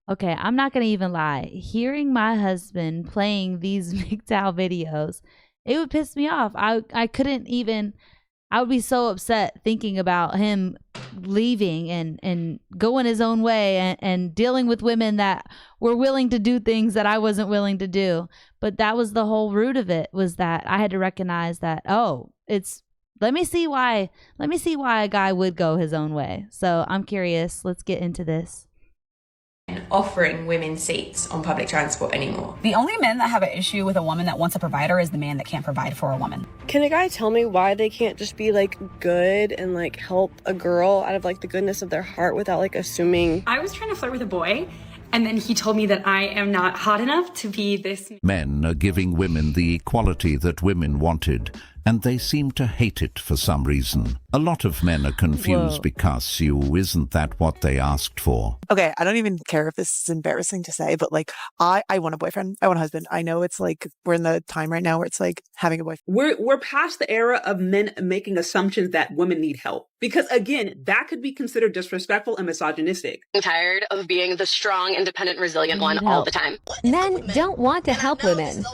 Okay, I'm not going to even lie. Hearing my husband playing these MGTOW videos, it would piss me off. I couldn't even, I would be so upset thinking about him leaving and going his own way and dealing with women that were willing to do things that I wasn't willing to do. But that was the whole root of it, was that I had to recognize that, oh, it's, let me see why a guy would go his own way. So I'm curious. Let's get into this. Offering women seats on public transport anymore. The only men that have an issue with a woman that wants a provider is the man that can't provide for a woman. Can a guy tell me why they can't just be like good and like help a girl out of like the goodness of their heart without like assuming? I was trying to flirt with a boy, and then he told me that I am not hot enough to be this. Men are giving women the equality that women wanted, and they seem to hate it for some reason. A lot of men are confused because isn't that what they asked for? Okay, I don't even care if this is embarrassing to say, but like, I want a boyfriend. I want a husband. I know it's like, we're in the time right now where it's like having a boyfriend. We're past the era of men making assumptions that women need help. Because again, that could be considered disrespectful and misogynistic. I'm tired of being the strong, independent, resilient one all the time. Men don't want to help women.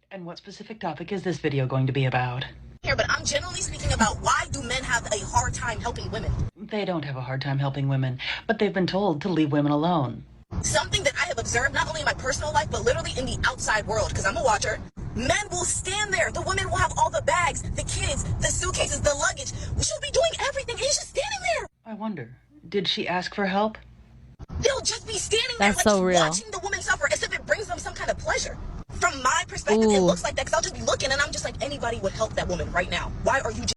And what specific topic is this video going to be about? Here, but I'm generally speaking about why do men have a hard time helping women? They don't have a hard time helping women, but they've been told to leave women alone. Something that I have observed not only in my personal life, but literally in the outside world, because I'm a watcher. Men will stand there. The women will have all the bags, the kids, the suitcases, the luggage. She'll be doing everything, and he's just standing there. I wonder, did she ask for help? They'll just be standing there, That's so real. watching the woman suffer as if it brings them some kind of pleasure. From my perspective, it looks like that, because I'll just be looking, and I'm just like, anybody would help that woman right now. Why are you just...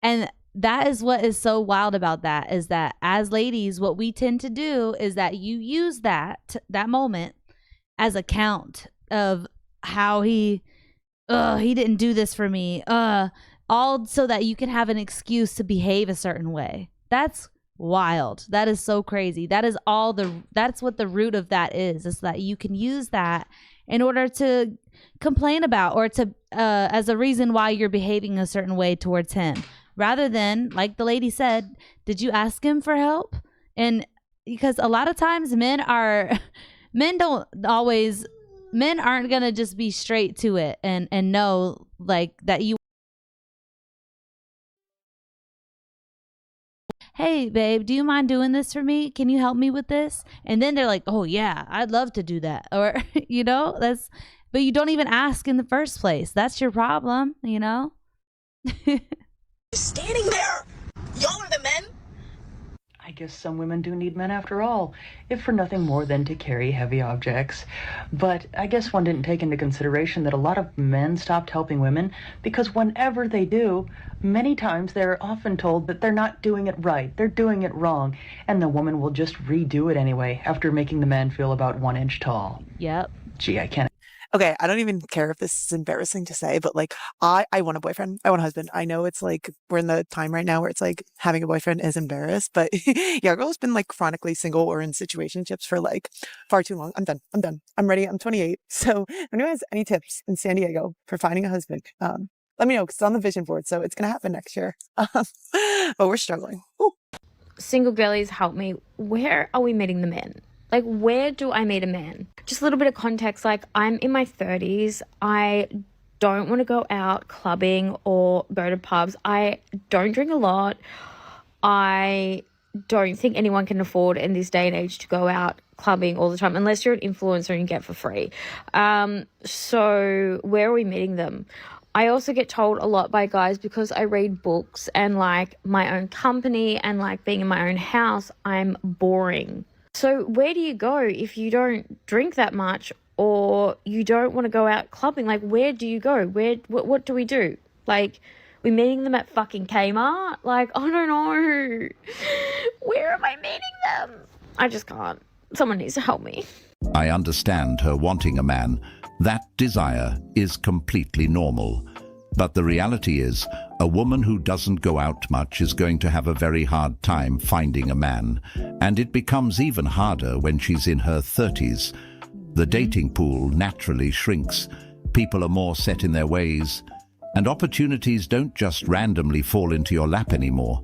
And that is what is so wild about that, is that as ladies, what we tend to do is that you use that moment as a count of how he didn't do this for me, all so that you can have an excuse to behave a certain way. That's wild. That is so crazy. That is that's what the root of that is that you can use that in order to complain about, or to as a reason why you're behaving a certain way towards him, rather than, like the lady said, did you ask him for help? And because a lot of times men aren't gonna just be straight to it and know like that you, hey babe, do you mind doing this for me? Can you help me with this? And then they're like, oh yeah, I'd love to do that. Or you know, but you don't even ask in the first place. That's your problem, you know? standing there. Y'all are the men. I guess some women do need men after all, if for nothing more than to carry heavy objects. But I guess one didn't take into consideration that a lot of men stopped helping women because whenever they do, many times they're often told that they're not doing it right, they're doing it wrong, and the woman will just redo it anyway after making the man feel about 1 inch tall. Yep. Gee, I can't. Okay, I don't even care if this is embarrassing to say, but like, I want a boyfriend. I want a husband. I know it's like, we're in the time right now where it's like having a boyfriend is embarrassed, but yeah, girl's been like chronically single or in situationships for like far too long. I'm done. I'm ready. I'm 28. So if anyone has any tips in San Diego for finding a husband, let me know, because it's on the vision board. So it's going to happen next year. But we're struggling. Ooh. Single girlies, help me. Where are we meeting the men? Like, where do I meet a man? Just a little bit of context, like, I'm in my 30s. I don't want to go out clubbing or go to pubs. I don't drink a lot. I don't think anyone can afford in this day and age to go out clubbing all the time, unless you're an influencer and you get for free. So where are we meeting them? I also get told a lot by guys, because I read books and, like, my own company and, like, being in my own house, I'm boring. So where do you go if you don't drink that much or you don't want to go out clubbing? Like, where do you go? What do we do? Like, we're meeting them at fucking Kmart? Like, I don't know. Where am I meeting them? I just can't. Someone needs to help me. I understand her wanting a man. That desire is completely normal. But the reality is, a woman who doesn't go out much is going to have a very hard time finding a man, and it becomes even harder when she's in her 30s. The dating pool naturally shrinks, people are more set in their ways, and opportunities don't just randomly fall into your lap anymore.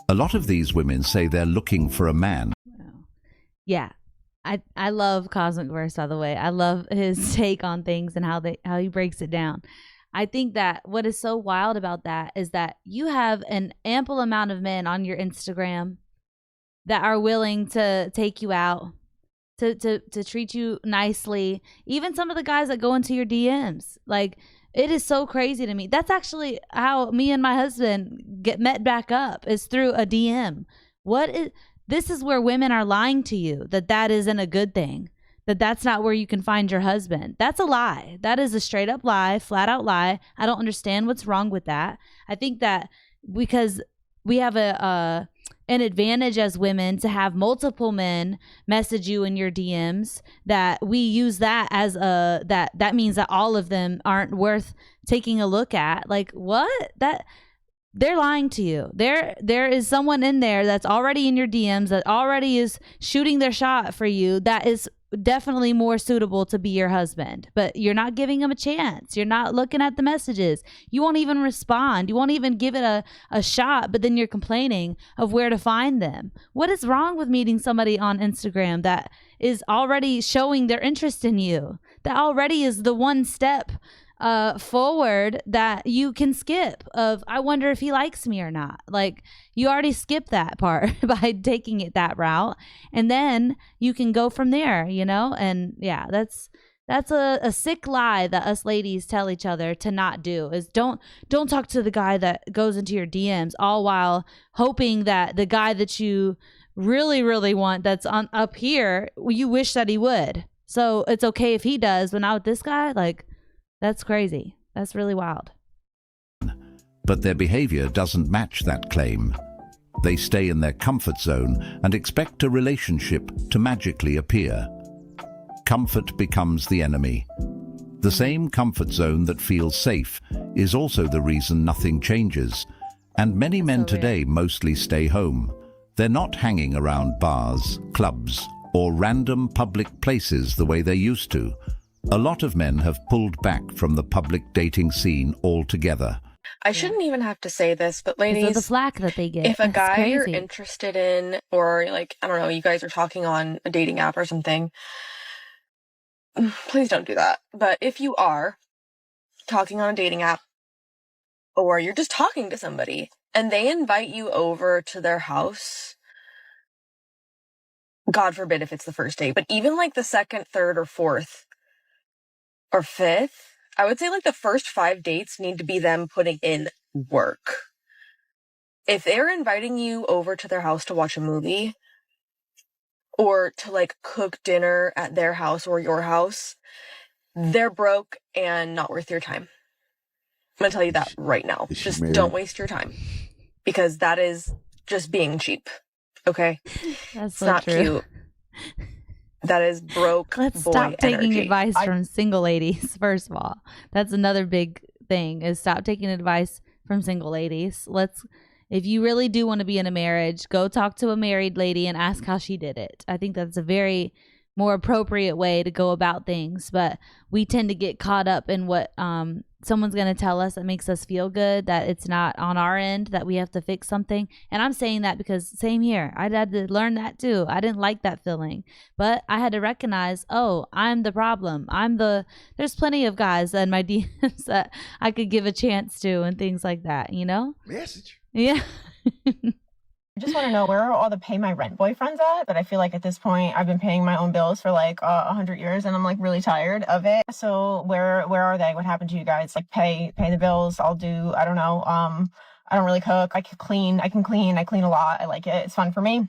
A lot of these women say they're looking for a man. Yeah, I love Cosmic Verse, by the way. I love his take on things and how he breaks it down. I think that what is so wild about that is that you have an ample amount of men on your Instagram that are willing to take you out, to treat you nicely. Even some of the guys that go into your DMs. Like, it is so crazy to me. That's actually how me and my husband get met back up, is through a DM. This is where women are lying to you, that isn't a good thing, that's not where you can find your husband. That's a lie. That is a straight up lie, flat out lie. I don't understand what's wrong with that. I think that because we have an advantage as women to have multiple men message you in your DMs, that we use that as that means that all of them aren't worth taking a look at. Like, what? They're lying to you. There is someone in there that's already in your DMs, that already is shooting their shot for you, that is definitely more suitable to be your husband. But you're not giving him a chance. You're not looking at the messages. You won't even respond. You won't even give it a shot, but then you're complaining of where to find them. What is wrong with meeting somebody on Instagram that is already showing their interest in you? That already is the one step forward that you can skip of, I wonder if he likes me or not. Like, you already skipped that part by taking it that route, and then you can go from there, and yeah, that's a sick lie that us ladies tell each other to not do, is don't talk to the guy that goes into your DMs, all while hoping that the guy that you really, really want, that's on up here, you wish that he would. So it's okay if he does, but not with this guy. Like, that's crazy. That's really wild. But their behavior doesn't match that claim. They stay in their comfort zone and expect a relationship to magically appear. Comfort becomes the enemy. The same comfort zone that feels safe is also the reason nothing changes. And many men today mostly stay home. They're not hanging around bars, clubs, or random public places the way they used to. A lot of men have pulled back from the public dating scene altogether. I shouldn't even have to say this, but ladies, the flack that they get. If a guy you're interested in, or like, I don't know, you guys are talking on a dating app or something, please don't do that. But if you are talking on a dating app, or you're just talking to somebody and they invite you over to their house, God forbid if it's the first date, but even like the second, third, or fourth, or fifth, I would say like the first 5 dates need to be them putting in work. If they're inviting you over to their house to watch a movie, or to like cook dinner at their house or your house, they're broke and not worth your time. I'm gonna tell you that right now. Just don't waste your time, because that is just being cheap. Okay? That's it's so not true. cute. That is broke. Let's boy stop taking energy. advice from single ladies. First of all, that's another big thing, is stop taking advice from single ladies. If you really do want to be in a marriage, go talk to a married lady and ask how she did it. I think that's a very more appropriate way to go about things. But we tend to get caught up in what someone's going to tell us that makes us feel good, that it's not on our end, that we have to fix something. And I'm saying that because same here. I had to learn that too. I didn't like that feeling, but I had to recognize, oh, I'm the problem. There's plenty of guys in my DMs that I could give a chance to and things like that, Message. Yeah. I just want to know, where are all the pay my rent boyfriends at? But I feel like at this point I've been paying my own bills for like 100 years, and I'm like really tired of it. So where are they? What happened to you guys? Like pay the bills. I don't know. I don't really cook. I can clean. I clean a lot. I like it. It's fun for me.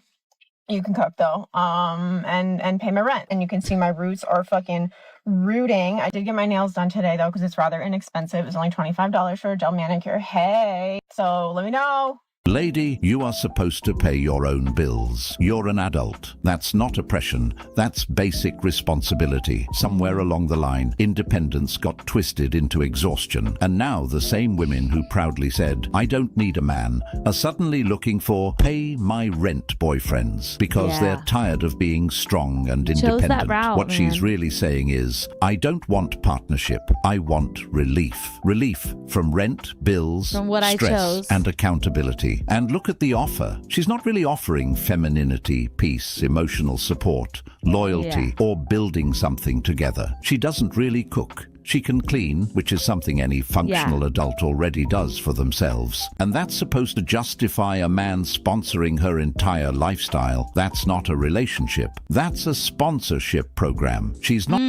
You can cook though. And pay my rent. And you can see my roots are fucking rooting. I did get my nails done today though, because it's rather inexpensive. It's only $25 for a gel manicure. Hey, so let me know. Lady, you are supposed to pay your own bills. You're an adult. That's not oppression. That's basic responsibility. Somewhere along the line, independence got twisted into exhaustion. And now the same women who proudly said, I don't need a man, are suddenly looking for pay my rent boyfriends because they're tired of being strong and independent. That route, what she's really saying is, I don't want partnership. I want relief. Relief from rent, bills, from what stress, I chose, and accountability. way. And look at the offer. She's not really offering femininity, peace, emotional support, loyalty, or building something together. She doesn't really cook. She can clean, which is something any functional adult already does for themselves. And that's supposed to justify a man sponsoring her entire lifestyle. That's not a relationship. That's a sponsorship program. She's not...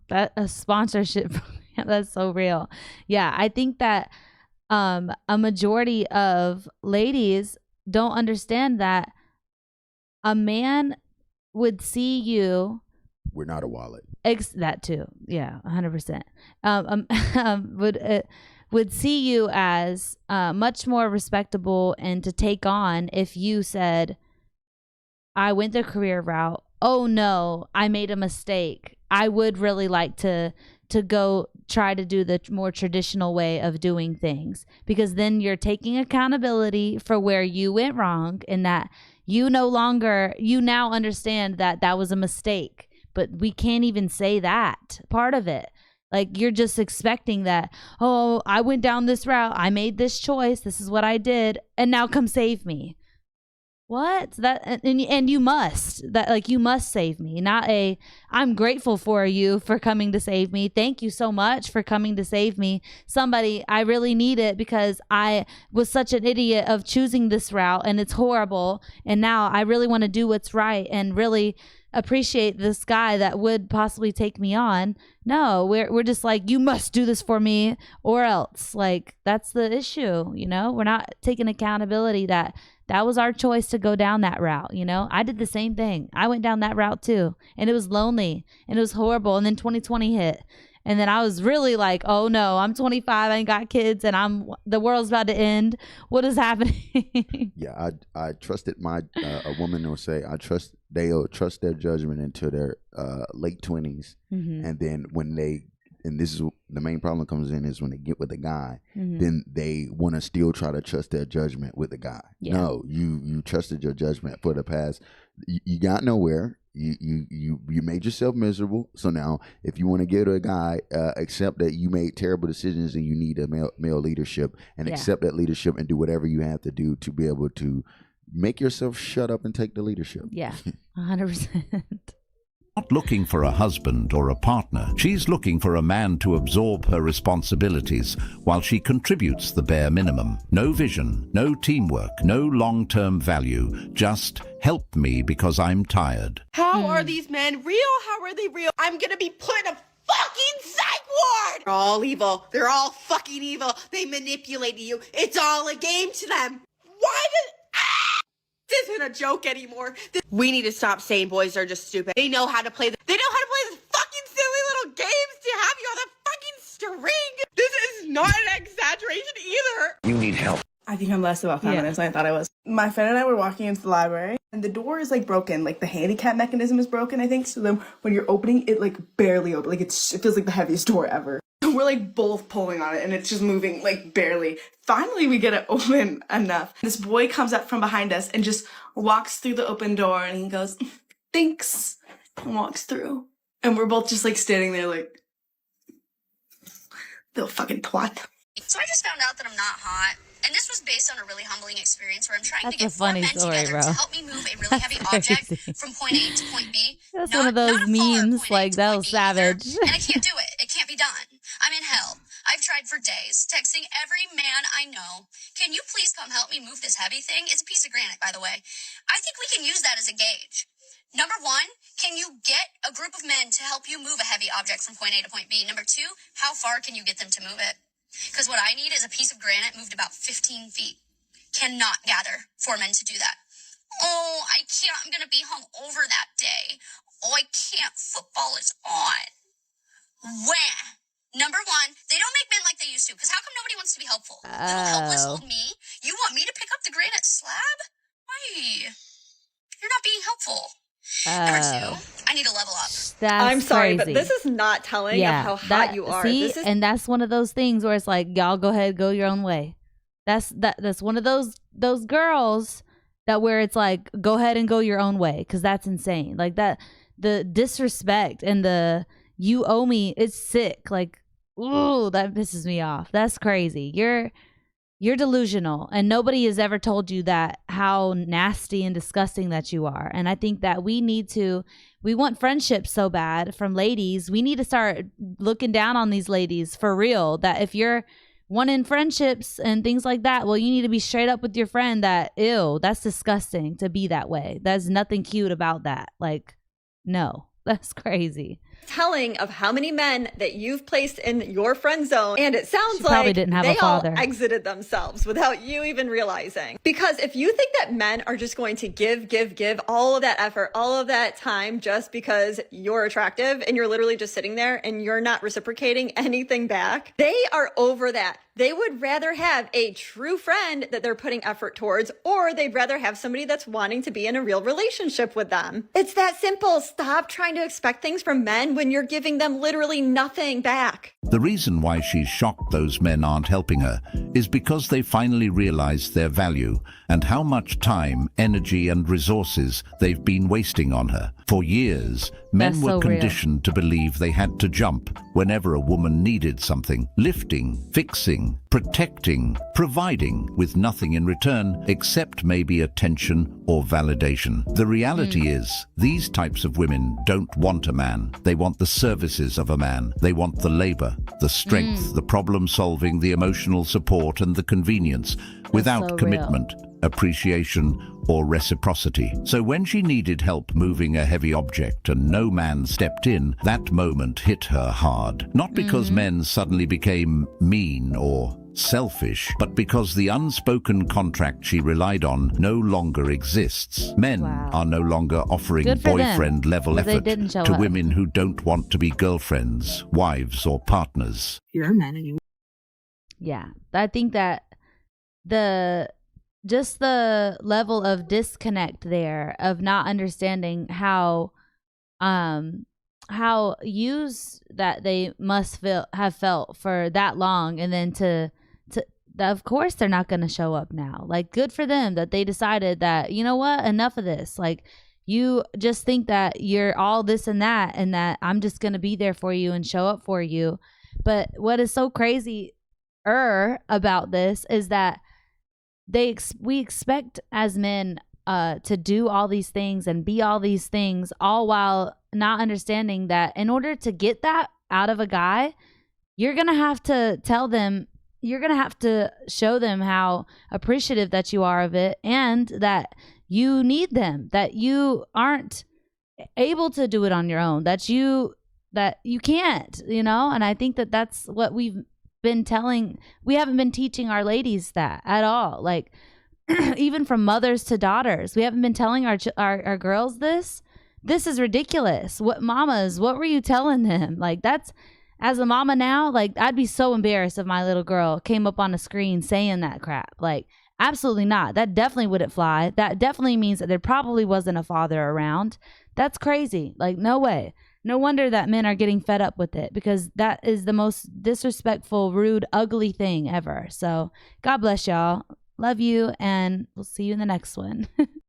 A sponsorship. That's so real. Yeah, I think that a majority of ladies don't understand that a man would see you... We're not a wallet. That too. Yeah, 100%. Would see you as much more respectable and to take on if you said, I went the career route. Oh no, I made a mistake. I would really like to go try to do the more traditional way of doing things, because then you're taking accountability for where you went wrong, and that you now understand that that was a mistake. But we can't even say that part of it. Like, you're just expecting that, oh, I went down this route. I made this choice. This is what I did. And now come save me. What? That and you must. That, like, you must save me. Not a, I'm grateful for you for coming to save me. Thank you so much for coming to save me. Somebody, I really need it because I was such an idiot of choosing this route and it's horrible. And now I really want to do what's right and really appreciate this guy that would possibly take me on. No, we're just like, you must do this for me or else. Like, that's the issue, you know? We're not taking accountability that was our choice to go down that route, you know? I did the same thing. I went down that route too, and it was lonely and it was horrible. And then 2020 hit. And then I was really like, oh no, I'm 25, I ain't got kids, and the world's about to end. What is happening? Yeah, I trusted a woman will say, they'll trust their judgment until their late 20s. And then and this is the main problem comes in is when they get with a guy, then they want to still try to trust their judgment with the guy. Yeah. No, you trusted your judgment for the past. You got nowhere. You made yourself miserable. So now, if you want to get to a guy, accept that you made terrible decisions and you need a male leadership, and accept that leadership and do whatever you have to do to be able to make yourself shut up and take the leadership. Yeah, 100%. Not looking for a husband or a partner. She's looking for a man to absorb her responsibilities while she contributes the bare minimum. No vision, no teamwork, no long-term value. Just help me because I'm tired. How are these men real? How are they real? I'm gonna be put in a fucking psych ward! They're all evil. They're all fucking evil. They manipulate you. It's all a game to them. This isn't a joke anymore. We need to stop saying boys are just stupid. They know how to play. They know how to play this fucking silly little games to have you on the fucking string. This is not an exaggeration either. You need help. I think I'm less about feminist than I thought I was. My friend and I were walking into the library, and the door is like broken. Like the handicap mechanism is broken, I think. So then when you're opening, it like barely open. Like it feels like the heaviest door ever. We're like both pulling on it and it's just moving like barely. Finally, we get it open enough. This boy comes up from behind us and just walks through the open door and he goes, thanks, and walks through. And we're both just like standing there like, little fucking twat. So I just found out that I'm not hot. And this was based on a really humbling experience where I'm trying to get four funny men story, together to help me move a really heavy object from point A to point B. That's one of those memes, like, that was savage. And I can't do it. It can't be done. I'm in hell. I've tried for days, texting every man I know. Can you please come help me move this heavy thing? It's a piece of granite, by the way. I think we can use that as a gauge. Number one, can you get a group of men to help you move a heavy object from point A to point B? Number two, how far can you get them to move it? Because what I need is a piece of granite moved about 15 feet. Cannot gather 4 men to do that. Oh, I can't. I'm going to be hungover that day. Oh, I can't. Football is on. Wah. Number one, they don't make men like they used to. Because how come nobody wants to be helpful? Little helpless old me? You want me to pick up the granite slab? Why? You're not being helpful. Number two, I need to level up. I'm sorry, crazy. but this is not telling of how hot you are. See, and that's one of those things where it's like, y'all go ahead, go your own way. That's one of those girls that where it's like, go ahead and go your own way, because that's insane. Like that, the disrespect and the you owe me, it's sick. Like, ooh, that pisses me off. That's crazy. you're delusional, and nobody has ever told you that, how nasty and disgusting that you are. And I think that we want friendships so bad from ladies. We need to start looking down on these ladies for real, that if you're wanting friendships and things like that, well, you need to be straight up with your friend that, ew, that's disgusting to be that way. There's nothing cute about that. Like, no, that's crazy. Telling of how many men that you've placed in your friend zone, and it sounds She probably like didn't have they a father. all exited themselves without you even realizing. Because if you think that men are just going to give all of that effort, all of that time just because you're attractive and you're literally just sitting there and you're not reciprocating anything back, they are over that. They would rather have a true friend that they're putting effort towards, or they'd rather have somebody that's wanting to be in a real relationship with them. It's that simple. Stop trying to expect things from men when you're giving them literally nothing back. The reason why she's shocked those men aren't helping her is because they finally realized their value and how much time, energy, and resources they've been wasting on her. For years, men were conditioned to believe they had to jump whenever a woman needed something, lifting, fixing, protecting, providing, with nothing in return except maybe attention or validation. The reality is, these types of women don't want a man. They want the services of a man. They want the labor, the strength, the problem solving, the emotional support, and the convenience, without commitment, appreciation, or reciprocity. So when she needed help moving a heavy object and no man stepped in, that moment hit her hard. Not because men suddenly became mean or selfish, but because the unspoken contract she relied on no longer exists. Men are no longer offering boyfriend-level effort to women who don't want to be girlfriends, wives, or partners. You're a man and you... Yeah, I think that just the level of disconnect there, of not understanding how used that they must have felt for that long, and then of course they're not going to show up now. Like, good for them that they decided that, you know what, enough of this. Like, you just think that you're all this and that I'm just going to be there for you and show up for you. But what is so crazy about this is that we expect as men to do all these things and be all these things, all while not understanding that in order to get that out of a guy, you're going to have to show them how appreciative that you are of it, and that you need them, that you aren't able to do it on your own, that you can't, and I think that that's what we haven't been teaching our ladies that at all. Like, even from mothers to daughters, we haven't been telling our girls this is ridiculous. What were you telling them? Like, that's, as a mama now, like, I'd be so embarrassed if my little girl came up on a screen saying that crap. Like, absolutely not. That definitely wouldn't fly. That definitely means that there probably wasn't a father around. That's crazy. Like, no way. No wonder that men are getting fed up with it, because that is the most disrespectful, rude, ugly thing ever. So God bless y'all. Love you, and we'll see you in the next one.